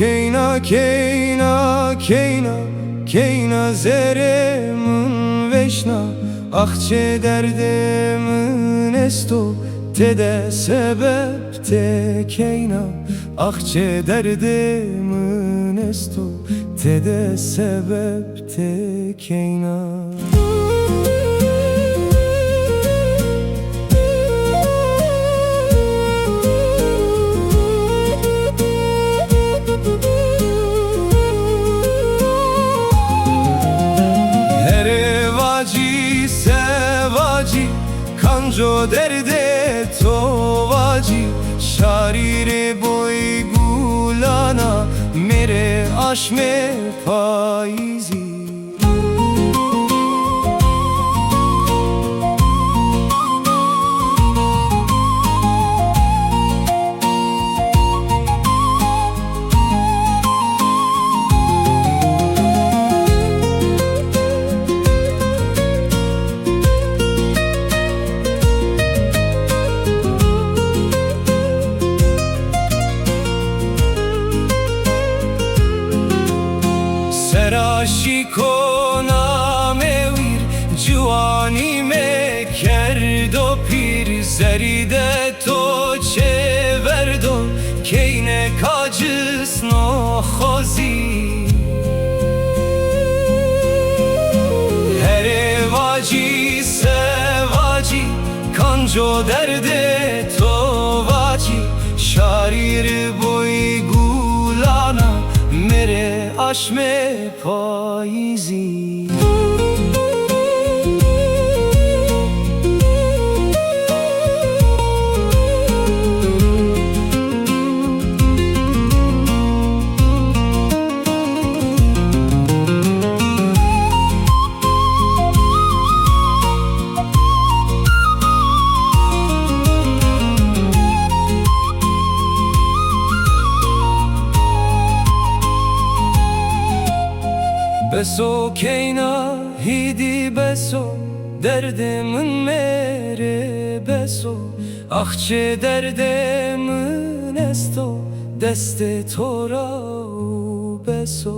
Keyna keyna keyna keyna zeremun veşna Ahçe derdemun esto Tede sebep te keyna Ahçe derdemun esto Tede sebep te keyna. Kanjo derde tovaci Şarire boy gulana Mere aşme paizi. Aşikona mevir Civani me kerdo pir Zeride to çeverdo Keyne kacız no xozi. Her evaci sevaci Kanjo derde tovaci Şarir boy gulana Mere aşme paizi. Beso keyna hidi beso Derdimin mere beso Ahçe derdimin esto Deste tora beso.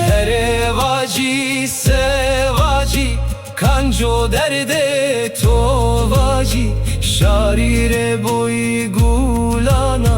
Her evaci sevaci Kanjo derde tovaci Şarire boy gulana